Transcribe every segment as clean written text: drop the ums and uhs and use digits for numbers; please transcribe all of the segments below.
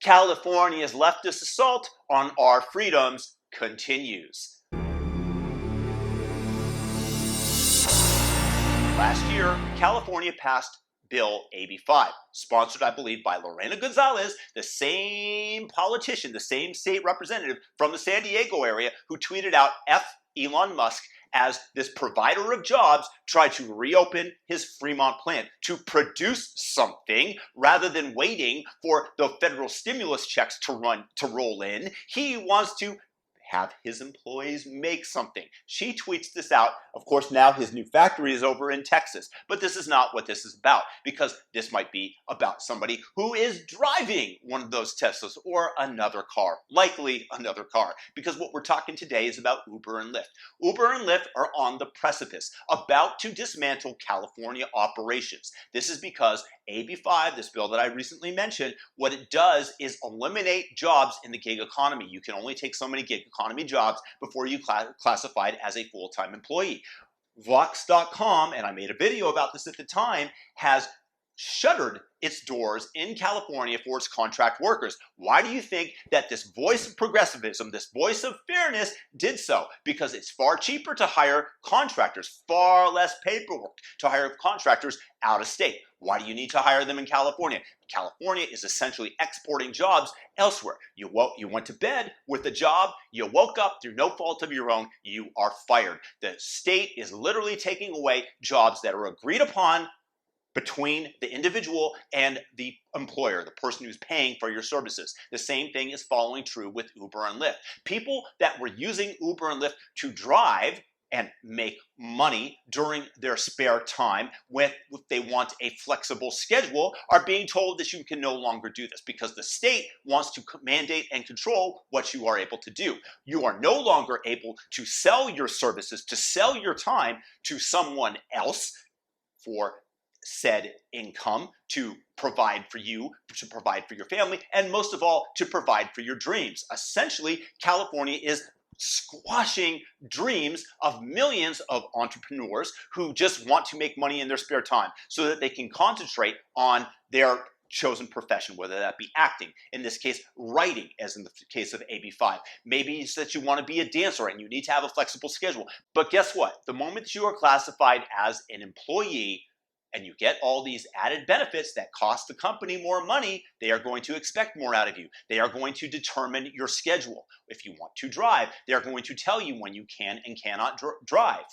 California's leftist assault on our freedoms continues. Last year, California passed Bill AB 5, sponsored, I believe, by Lorena Gonzalez, the same politician, the same state representative from the San Diego area who tweeted out F Elon Musk as this provider of jobs tried to reopen his Fremont plant to produce something rather than waiting for the federal stimulus checks to roll in. He wants to have his employees make something. She tweets this out. Of course, now his new factory is over in Texas. But this is not what this is about, because this might be about somebody who is driving one of those Teslas or another car, likely another car, because what we're talking today is about Uber and Lyft. Uber and Lyft are on the precipice, about to dismantle California operations. This is because AB 5, this bill that I recently mentioned, what it does is eliminate jobs in the gig economy. You can only take so many gig economy jobs before you classified as a full-time employee. Vox.com, and I made a video about this at the time, has shuttered its doors in California for its contract workers. Why do you think that this voice of progressivism, this voice of fairness did so? Because it's far cheaper to hire contractors, far less paperwork to hire contractors out of state. Why do you need to hire them in California? California is essentially exporting jobs elsewhere. You went to bed with a job, you woke up through no fault of your own, you are fired. The state is literally taking away jobs that are agreed upon between the individual and the employer, the person who's paying for your services. The same thing is following true with Uber and Lyft. People that were using Uber and Lyft to drive and make money during their spare time, if they want a flexible schedule, are being told that you can no longer do this because the state wants to mandate and control what you are able to do. You are no longer able to sell your services, to sell your time to someone else for said income to provide for you, to provide for your family, and most of all, to provide for your dreams. Essentially, California is squashing dreams of millions of entrepreneurs who just want to make money in their spare time so that they can concentrate on their chosen profession, whether that be acting, in this case, writing, as in the case of AB 5. Maybe it's that you want to be a dancer and you need to have a flexible schedule. But guess what? The moment that you are classified as an employee, and you get all these added benefits that cost the company more money, they are going to expect more out of you. They are going to determine your schedule. If you want to drive, they are going to tell you when you can and cannot drive.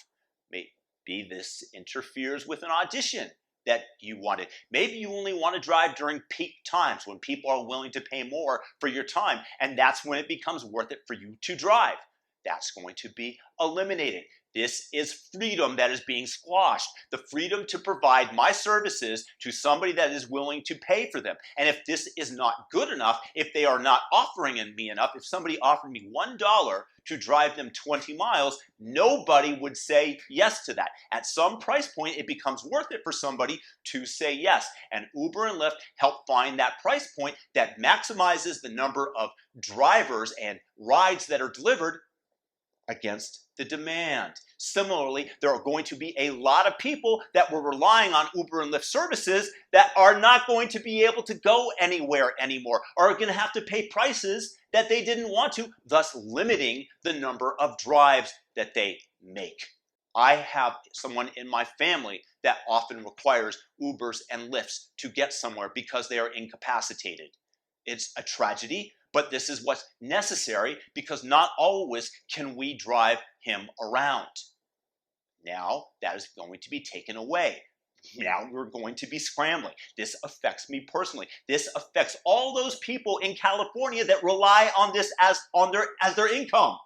Maybe this interferes with an audition that you wanted. Maybe you only want to drive during peak times when people are willing to pay more for your time, and that's when it becomes worth it for you to drive. That's going to be eliminated. This is freedom that is being squashed. The freedom to provide my services to somebody that is willing to pay for them. And if this is not good enough, if they are not offering me enough, if somebody offered me $1 to drive them 20 miles, nobody would say yes to that. At some price point, it becomes worth it for somebody to say yes. And Uber and Lyft help find that price point that maximizes the number of drivers and rides that are delivered against the demand. Similarly, there are going to be a lot of people that were relying on Uber and Lyft services that are not going to be able to go anywhere anymore, or are going to have to pay prices that they didn't want to, thus limiting the number of drives that they make. I have someone in my family that often requires Ubers and Lyfts to get somewhere because they are incapacitated. It's a tragedy, but this is what's necessary because not always can we drive him around. Now that is going to be taken away. Now we're going to be scrambling. This affects me personally. This affects all those people in California that rely on this as their income,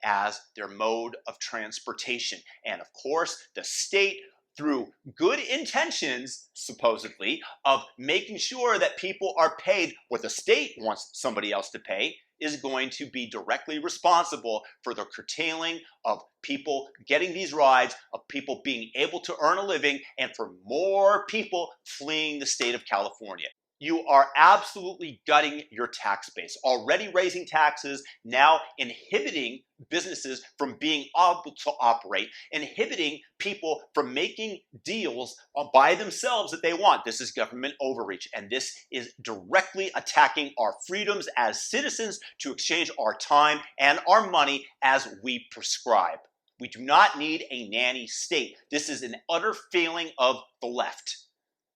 as their mode of transportation. And of course, the state, through good intentions, supposedly, of making sure that people are paid what the state wants somebody else to pay, is going to be directly responsible for the curtailing of people getting these rides, of people being able to earn a living, and for more people fleeing the state of California. You are absolutely gutting your tax base, already raising taxes, now inhibiting businesses from being able to operate, inhibiting people from making deals by themselves that they want. This is government overreach, and this is directly attacking our freedoms as citizens to exchange our time and our money as we prescribe. We do not need a nanny state. This is an utter failing of the left.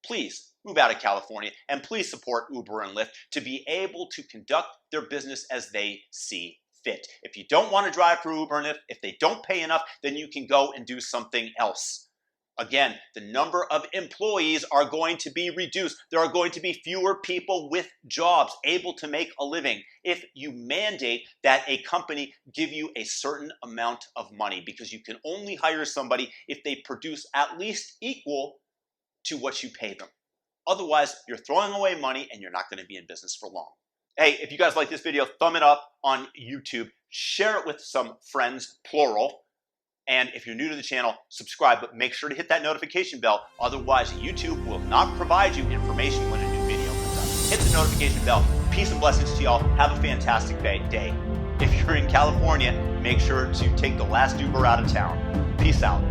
Please move out of California, and please support Uber and Lyft to be able to conduct their business as they see fit. If you don't want to drive for Uber and Lyft, if they don't pay enough, then you can go and do something else. Again, the number of employees are going to be reduced. There are going to be fewer people with jobs able to make a living if you mandate that a company give you a certain amount of money, because you can only hire somebody if they produce at least equal to what you pay them. Otherwise, you're throwing away money and you're not going to be in business for long. Hey, if you guys like this video, thumb it up on YouTube, share it with some friends, plural. And if you're new to the channel, subscribe, but make sure to hit that notification bell. Otherwise, YouTube will not provide you information when a new video comes out. Hit the notification bell. Peace and blessings to y'all. Have a fantastic day. If you're in California, make sure to take the last Uber out of town. Peace out.